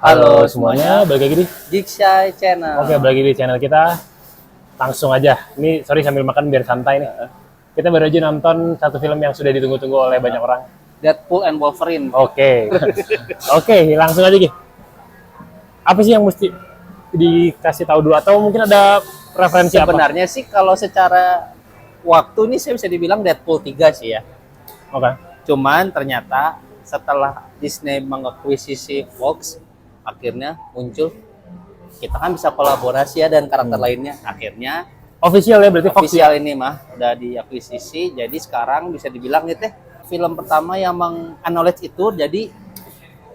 Halo semuanya, balik lagi di Gikshy Channel. Oke, balik lagi di channel kita. Langsung aja. Ini sorry sambil makan biar santai nih. Kita baru aja nonton satu film yang sudah ditunggu-tunggu oleh banyak orang. Deadpool and Wolverine. Oke. Oke, langsung aja Gi. Apa sih yang mesti dikasih tahu dulu atau mungkin ada referensi apa? Sebenarnya sih kalau secara waktu ini saya bisa dibilang Deadpool 3 sih ya. Oke. Cuman ternyata setelah Disney mengakuisisi Fox, akhirnya muncul kita kan bisa kolaborasi ya dan karakter lainnya. Akhirnya Official ya berarti Fox ya? official ini mah udah diakuisisi. Jadi sekarang bisa dibilang itu film pertama yang meng-acknowledge itu. Jadi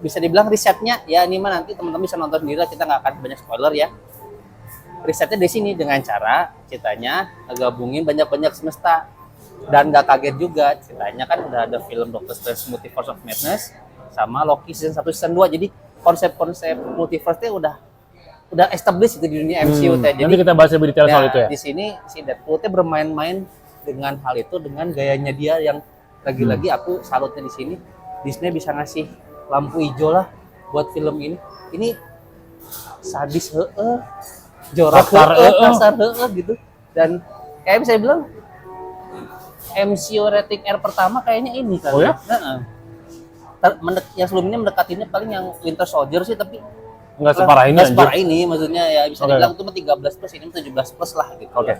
bisa dibilang risetnya ya ini mah nanti teman-teman bisa nonton sendiri lah, kita nggak akan banyak spoiler ya. Risetnya di sini dengan cara ceritanya ngegabungin banyak-banyak semesta. Dan gak kaget juga, ceritanya kan udah ada film Doctor Strange Multiverse of Madness sama Loki season 1 season 2. Jadi konsep-konsep multiverse-nya udah established itu di dunia MCU teh. Jadi Nanti kita bahas lebih detail soal itu ya. di sini si Deadpool teh bermain-main dengan hal itu, dengan gayanya dia yang lagi-lagi aku salutnya di sini. Disney bisa ngasih lampu hijau lah buat film ini. Ini sadis jorok kasar gitu. Dan kayak bisa bilang MCU rating R pertama kayaknya ini kan. Oh ya? Yang sebelumnya mendekatinya paling yang Winter Soldier sih, tapi Nggak separah ini. nggak separah ini, maksudnya ya bisa dibilang itu mah 13 plus, ini 17 plus lah gitu. Oke.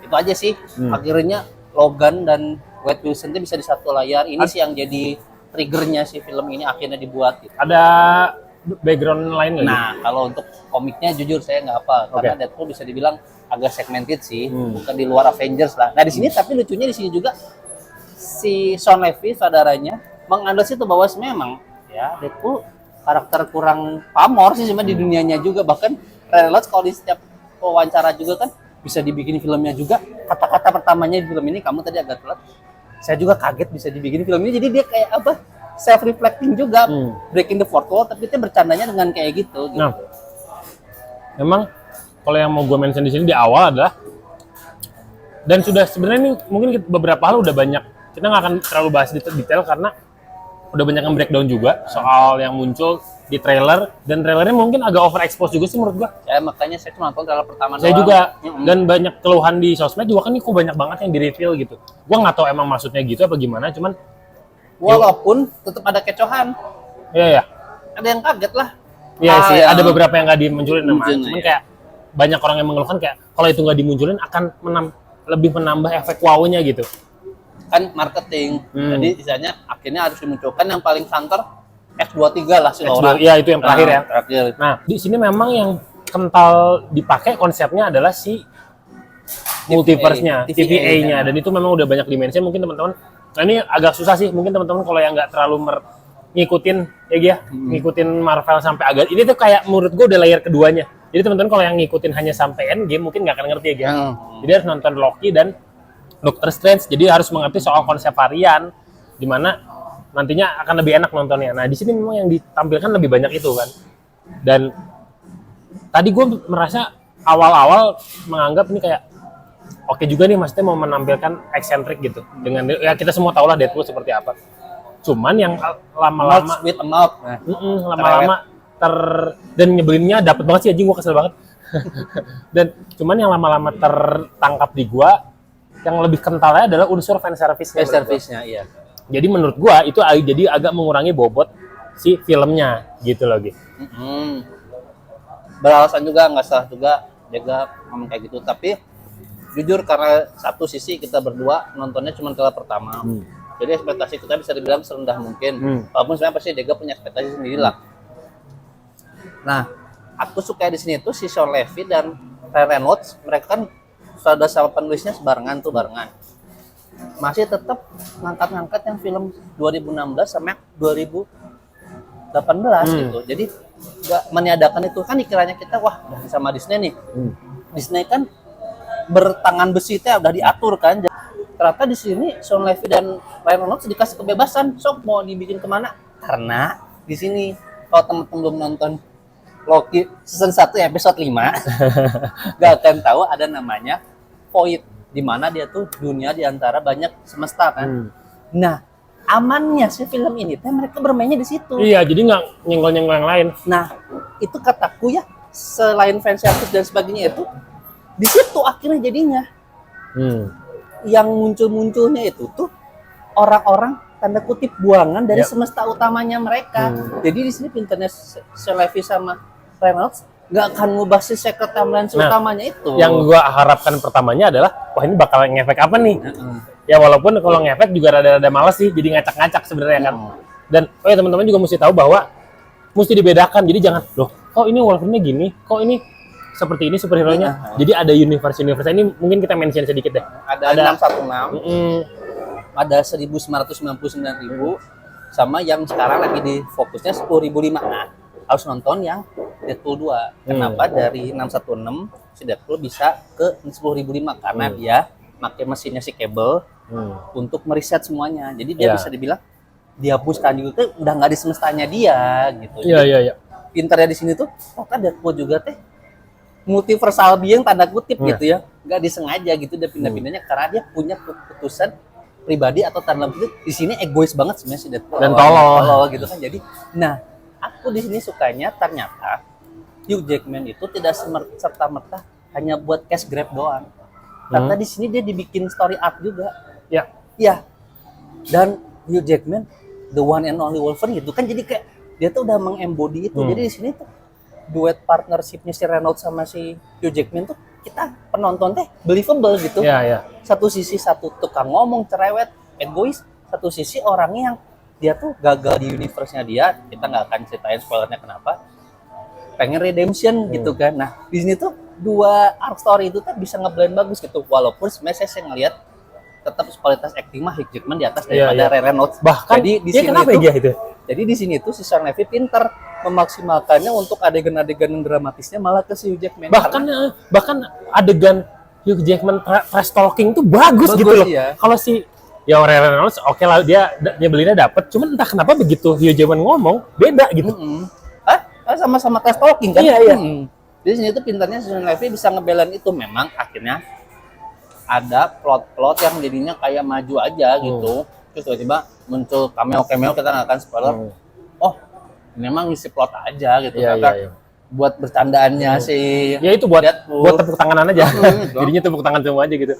Itu aja sih. Akhirnya Logan dan Wade Wilson itu bisa di satu layar. Ini sih yang jadi triggernya si film ini akhirnya dibuat gitu. Ada background lain nggak? Nah, kalau untuk komiknya jujur saya nggak apa, karena Deadpool bisa dibilang agak segmented sih, bukan di luar Avengers lah. Nah di sini tapi lucunya di sini juga si Sean Levy saudaranya menganalisis itu bahwa memang ya Deadpool karakter kurang pamor sih sebenarnya di dunianya juga. Bahkan Ryan Reynolds kalau di setiap wawancara juga kan bisa dibikin filmnya juga. Kata-kata pertamanya di film ini, kamu tadi agak telat, saya juga kaget bisa dibikin film ini. Jadi dia kayak apa? Self-reflecting juga, breaking the fourth wall, tapi dia bercandanya dengan kayak gitu. Nah, memang kalau yang mau gue mention di sini di awal adalah, dan sudah sebenarnya ini mungkin beberapa hal udah banyak, kita nggak akan terlalu bahas detail karena udah banyak yang breakdown juga soal yang muncul di trailer, dan trailernya mungkin agak overexpose juga sih menurut gue. Ya makanya saya cuma nonton trailer pertama Saya doang. juga, dan banyak keluhan di sosmed juga kan, ini kok banyak banget yang di reveal gitu. Gue nggak tahu emang maksudnya gitu apa gimana, cuman walaupun tetap ada kecohan. iya. Ada yang kaget lah. Iya sih, ada beberapa yang nggak dimunculin namanya. Cuman ya. kayak banyak orang yang mengeluhkan kayak kalau itu nggak dimunculin akan lebih menambah efek wow-nya gitu. Kan marketing. Jadi misalnya akhirnya harus dimunculkan yang paling santer X23 lah si Laura. Iya, itu yang terakhir ya. Terakhir. Nah, di sini memang yang kental dipakai konsepnya adalah si multiverse-nya, TVA-nya, dan itu memang udah banyak dimensi. Mungkin teman-teman, nah ini agak susah sih, mungkin teman-teman kalau yang nggak terlalu ngikutin ya Gia, ngikutin Marvel sampai agak, ini tuh kayak menurut gue udah layer keduanya. Jadi teman-teman kalau yang ngikutin hanya sampai Endgame mungkin nggak akan ngerti ya Gia. Jadi harus nonton Loki dan Doctor Strange, jadi harus mengerti soal konsep varian, dimana nantinya akan lebih enak nontonnya. Nah di sini memang yang ditampilkan lebih banyak itu kan. Dan tadi gue merasa awal-awal menganggap ini kayak oke juga nih, maksudnya mau menampilkan eksentrik gitu. Dengan ya kita semua tahu lah Deadpool seperti apa. Cuman yang lama-lama lama-lama dan nyebelinnya dapet banget sih, anjing gue kesel banget. Dan cuman yang lama-lama tertangkap di gua, yang lebih kentalnya adalah unsur fan service-nya. Iya. Jadi menurut gua itu jadi agak mengurangi bobot si filmnya gitu loh gitu. Beralasan juga, nggak salah juga jaga ngomong kayak gitu. Tapi jujur karena satu sisi kita berdua nontonnya cuma trailer pertama. Jadi ekspektasi kita bisa dibilang serendah mungkin. Walaupun sebenarnya pasti Dega punya ekspektasi sendiri lah. Nah, aku suka di sini tuh si Sean Levy dan Ryan Reynolds, mereka kan sudah sama penulisnya barengan. Masih tetap ngangkat-ngangkat yang film 2016 sama 2018 gitu. Jadi nggak meniadakan itu. Kan dikiranya kita wah udah sama Disney nih. Disney kan bertangan besi teh udah diatur kan. Ternyata di sini Sean Levy dan Ryan Reynolds dikasih kebebasan, sok mau dibikin kemana. Karena di sini kalau teman-teman belum nonton Loki season 1 episode 5 gak akan tahu ada namanya Void, di mana dia tuh dunia di antara banyak semesta kan. Nah, amannya si film ini teh mereka bermainnya di situ. Iya, jadi nggak nyenggol-nyenggol yang lain. Nah, itu kataku ya, selain fan service dan sebagainya itu, di situ akhirnya jadinya yang muncul-munculnya itu tuh orang-orang tanda kutip buangan dari semesta utamanya mereka. Jadi di sini pinternya Levi sama Reynolds nggak akan ngubah si secret timeline utamanya itu. Yang gua harapkan pertamanya adalah, wah ini bakal ngefek apa nih? Ya walaupun kalau ngefek juga rada-rada males sih, jadi ngacak-ngacak sebenarnya kan. Dan teman-teman juga mesti tahu bahwa mesti dibedakan. Jadi jangan, loh kok ini Wolverine gini, kok ini seperti ini superhero-nya. Jadi ada universe ini mungkin kita mention sedikit deh. Ada 616. Ada 1.999.000 sama yang sekarang lagi di fokusnya 10.005. Nah, harus nonton yang Deadpool 2. Kenapa dari 616 si Deadpool bisa ke 10.005 karena dia pakai mesinnya si Cable untuk meriset semuanya. Jadi dia bisa dibilang dia puskan itu udah nggak di semestanya dia gitu. Iya. Pintarnya di sini tuh, Deadpool juga multiversal being tanda kutip gitu ya. Nggak disengaja gitu dia pindah-pindahnya karena dia punya keputusan pribadi atau tanda kutip di sini egois banget sebenarnya si Deadpool dan tolol gitu kan. Jadi aku di sini sukanya ternyata Hugh Jackman itu tidak serta-merta hanya buat cash grab doang. Karena di sini dia dibikin story arc juga. Iya. Dan Hugh Jackman the one and only Wolverine gitu kan, jadi kayak dia tuh udah mengembody itu. Jadi di sini tuh duet partnershipnya si Reynolds sama si Hugh Jackman tuh kita penonton believable gitu. Satu sisi satu tukang ngomong cerewet, egois, satu sisi orangnya yang dia tuh gagal di universe-nya dia, kita nggak akan ceritain spoilernya kenapa, pengen redemption gitu kan. Nah di sini tuh dua arc story itu bisa ngeblend bagus gitu, walaupun sebenarnya saya ngelihat tetap kualitas acting mah Hugh Jackman di atas daripada Reynolds. Bahkan jadi di sini itu, jadi di sini tuh si Sean Levy pinter memaksimalkannya untuk adegan-adegan yang dramatisnya malah ke si Hugh Jackman. Bahkan adegan Hugh Jackman trash talking tuh bagus gitu loh. Kalau si Reynolds oke lah, dia belinya dapat, cuman entah kenapa begitu Hugh Jackman ngomong beda gitu. Sama-sama trash talking kan. Iya. Di sini tuh pintarnya Sean Levy bisa ngebelain itu. Memang akhirnya ada plot-plot yang jadinya kayak maju aja gitu. Terus tiba-tiba muncul cameo kita nggak akan spoiler. Memang isi plot aja gitu. Buat bercandaannya si itu buat tepuk tanganan aja. Jadinya tepuk tangan semua aja gitu.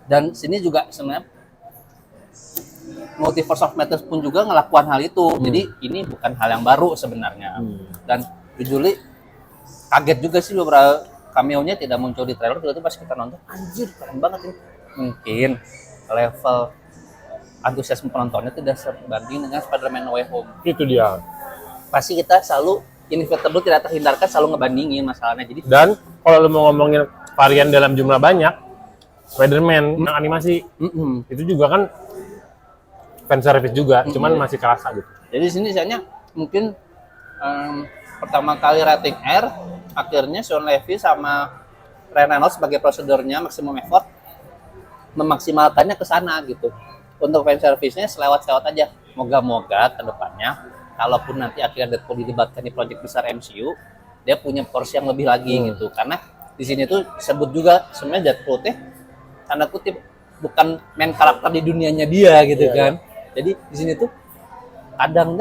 Dan sini juga sebenarnya Multiverse of Madness pun juga ngelakukan hal itu. Jadi ini bukan hal yang baru sebenarnya. Dan jujur kaget juga sih beberapa cameo-nya tidak muncul di trailer. Tiba-tiba pas kita nonton, anjir keren banget ini. Mungkin level antusiasme penontonnya tidak sebanding dengan Spider-Man No Way Home. Itu dia. Pasti kita selalu inevitable tidak terhindarkan selalu ngebandingin masalahnya. Jadi dan kalau lu mau ngomongin varian dalam jumlah banyak, Spider-Man yang animasi itu juga kan fan service juga, cuman masih kerasa gitu. Jadi di sini misalnya mungkin pertama kali rating R, akhirnya Sean Levy sama Ryan Reynolds sebagai prosedurnya maximum effort memaksimalkannya ke sana gitu. Untuk fan service-nya selewat-selewat aja. Moga-moga ke depannya kalaupun nanti akhirnya Deadpool dilibatkan di proyek besar MCU, dia punya porsi yang lebih lagi gitu. Karena di sini tuh sebut juga sebenarnya Deadpool tanda kutip bukan main karakter di dunianya dia gitu kan. Jadi di sini tuh kadang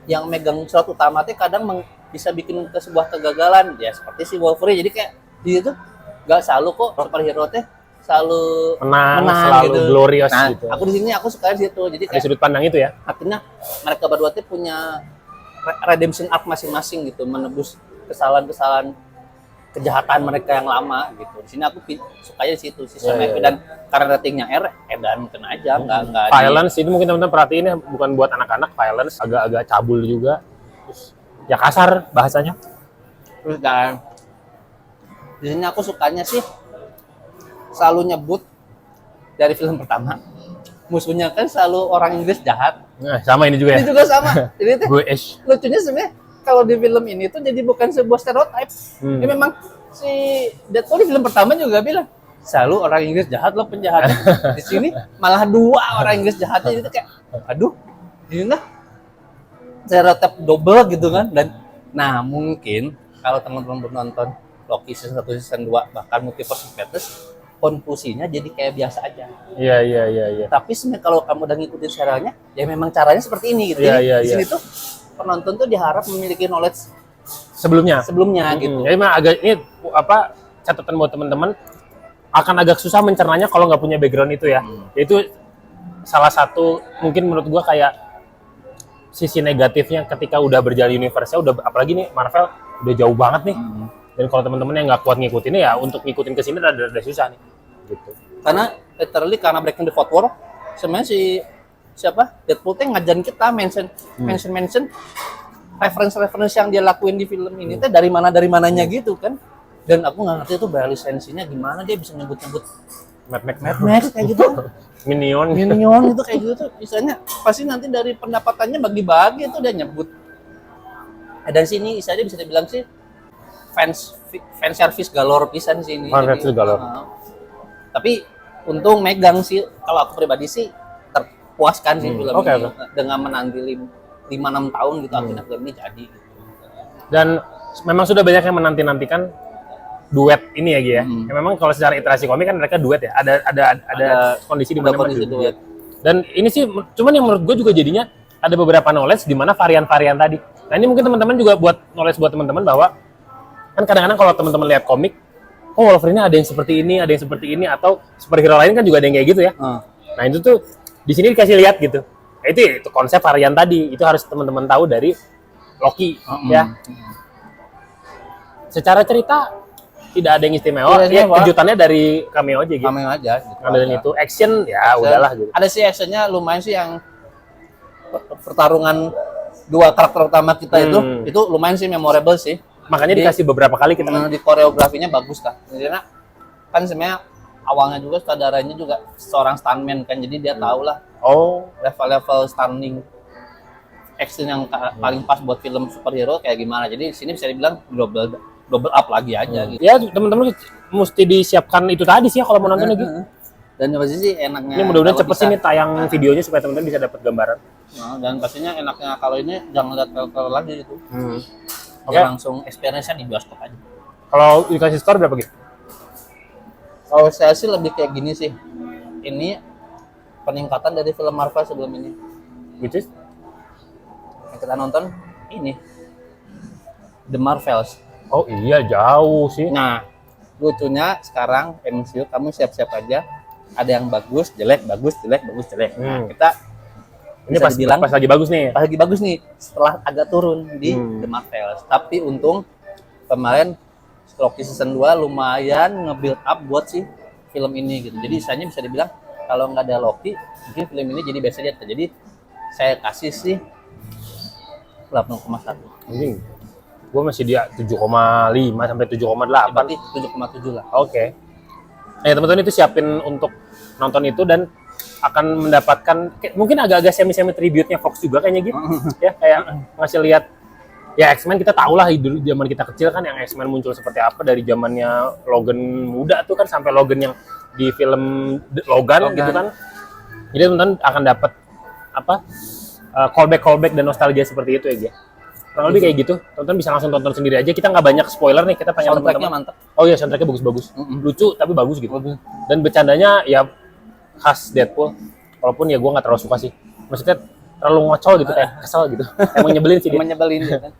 yang megang slot utama kadang bisa bikin ke sebuah kegagalan ya, seperti si Wolverine. Jadi kayak dia tuh nggak selalu kok superhero selalu menang selalu gitu. Glorious nah, gitu. Aku di sini aku suka di situ. Jadi kayak ada sudut pandang itu ya. Akhirnya mereka berdua punya redemption arc masing-masing gitu, menebus kesalahan-kesalahan kejahatan mereka yang lama gitu. Di sini aku sukanya di situ si Sean Levy. Dan karena ratingnya R, dan kena aja nggak violence ini mungkin teman-teman perhatiin ya, bukan buat anak-anak, violence agak-agak cabul juga. Terus ya kasar bahasanya. Terus dan di sini aku sukanya sih selalu nyebut dari film pertama musuhnya kan selalu orang Inggris jahat. Nah, sama ini juga ya. Ini juga sama. Jadi British. Lucunya sebenarnya kalau di film ini tuh jadi bukan sebuah stereotype. Ini memang si Deadpool di film pertama juga bilang selalu orang Inggris jahat loh penjahatnya. Di sini malah dua orang Inggris jahatnya, itu kayak aduh, ini stereotip double gitu kan. Dan nah mungkin kalau teman-teman nonton Loki season 1 season 2 bahkan Multiverse of Madness, konklusinya jadi kayak biasa aja. Iya. Tapi sebenarnya kalau kamu udah ngikutin serialnya, ya memang caranya seperti ini gitu. Di sini tuh penonton tuh diharap memiliki knowledge sebelumnya gitu. Jadi mah agak ini apa catatan buat teman-teman akan agak susah mencernanya kalau nggak punya background itu ya. Itu salah satu mungkin menurut gua kayak sisi negatifnya ketika udah berjalan universe-nya udah apalagi nih Marvel udah jauh banget nih. Dan kalau teman-teman yang nggak kuat ngikutin ya untuk ngikutin ke sini rada susah nih. Gitu. Karena literally karena Breaking the Fourth Wall sebenarnya siapa Deadpool teh ngajarin kita mention reference yang dia lakuin di film ini teh dari mananya gitu kan. Dan aku nggak ngerti itu lisensinya gimana dia bisa nyebut-nyebut Mad Max kayak gitu. Minion Itu kayak gitu tuh misalnya pasti nanti dari pendapatannya bagi-bagi itu dia nyebut. Dan sini istilahnya bisa dibilang sih fans service galore pisan sini. Fan service galore. Tapi untung megang sih kalau aku pribadi sih terpuaskan sih film ini dengan menanti 5-6 tahun gitu akhirnya film ini jadi gitu. Dan memang sudah banyak yang menanti-nantikan duet ini ya Gi ya. Ya memang kalau secara iterasi komik kan mereka duet ya. Ada kondisi di mana mereka duet. Dan ini sih cuman yang menurut gue juga jadinya ada beberapa knowledge di mana varian-varian tadi. Nah, ini mungkin teman-teman juga buat knowledge buat teman-teman bahwa kan kadang-kadang kalau teman-teman lihat komik, oh Wolverine ada yang seperti ini, atau superhero lain kan juga ada yang kayak gitu ya. Nah, itu tuh di sini dikasih lihat gitu. Nah, itu konsep varian tadi. Itu harus teman-teman tahu dari Loki ya. Secara cerita tidak ada yang istimewa. Ya, kejutannya dari cameo aja gitu. Cameo aja gitu. Dan itu action ya udahlah gitu. Ada sih actionnya lumayan sih yang pertarungan dua karakter utama kita itu lumayan sih memorable sih. Makanya dikasih beberapa kali kita di koreografinya bagus lah. Karena kan sebenarnya awalnya juga sutradaranya juga seorang stuntman kan, jadi dia tahu lah level-level stunning action yang paling pas buat film superhero kayak gimana. Jadi di sini bisa dibilang double up lagi aja gitu. Ya teman-teman mesti disiapkan itu tadi sih ya kalau mau nonton lagi. Dan pasti sih enaknya. Ini mudah-mudahan cepet sih nih tayang videonya supaya teman-teman bisa dapat gambaran. Nah, dan pastinya enaknya kalau ini jangan lihat trailer lagi gitu. Oke. Langsung experience-nya di bioskop aja. Kalau dikasih skor berapa gitu? Kalau saya sih lebih kayak gini sih. Ini peningkatan dari film Marvel sebelum ini. Which is? Yang kita nonton ini The Marvels. Oh iya jauh sih. Nah, lucunya sekarang MCU kamu siap-siap aja. Ada yang bagus, jelek, bagus, jelek, bagus, jelek. Nah, kita ini pas lagi bagus nih. Pas lagi bagus nih, setelah agak turun di The Marvels. Tapi untung kemarin Loki season 2 lumayan nge-build up buat si film ini gitu. Jadi istilahnya bisa dibilang kalau nggak ada Loki, mungkin film ini jadi biasa aja. Jadi saya kasih sih 8,1. Anjing. Gue masih dia 7,5 sampai 7,8. Berarti 7,7 lah. Oke. Ya teman-teman itu siapin untuk nonton itu dan akan mendapatkan mungkin agak-agak semi tribute-nya Fox juga kayaknya gitu. Ya kayak ngasih lihat ya X-Men kita tahu lah dulu zaman kita kecil kan yang X-Men muncul seperti apa dari zamannya Logan muda tuh kan sampai Logan yang di film Logan. Gitu kan. Jadi teman-teman akan dapat apa? Callback dan nostalgia seperti itu ya. Kurang lebih kayak gitu. Teman-teman bisa langsung tonton sendiri aja. Kita nggak banyak spoiler nih. Kita pengen soundtrack-nya mantap. Oh iya, soundtrack-nya bagus-bagus. Lucu tapi bagus gitu. Dan bercandanya ya khas Deadpool. Walaupun ya gue nggak terlalu suka sih. Maksudnya terlalu ngocol gitu kayak kesel gitu. Emang nyebelin sih dia. Nyebelin gitu kan.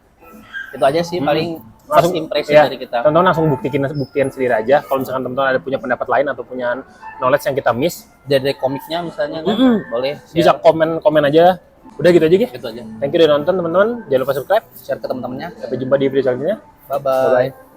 Itu aja sih paling langsung impresi ya, dari kita. Teman-teman langsung buktiin sendiri aja. Kalau misalkan teman-teman ada punya pendapat lain atau punya knowledge yang kita miss dari komiknya misalnya kan, boleh share. Bisa komen aja. Udah gitu aja Gitu aja. Thank you udah nonton teman-teman. Jangan lupa subscribe, Share ke teman-temannya. sampai jumpa di video selanjutnya. Bye-bye.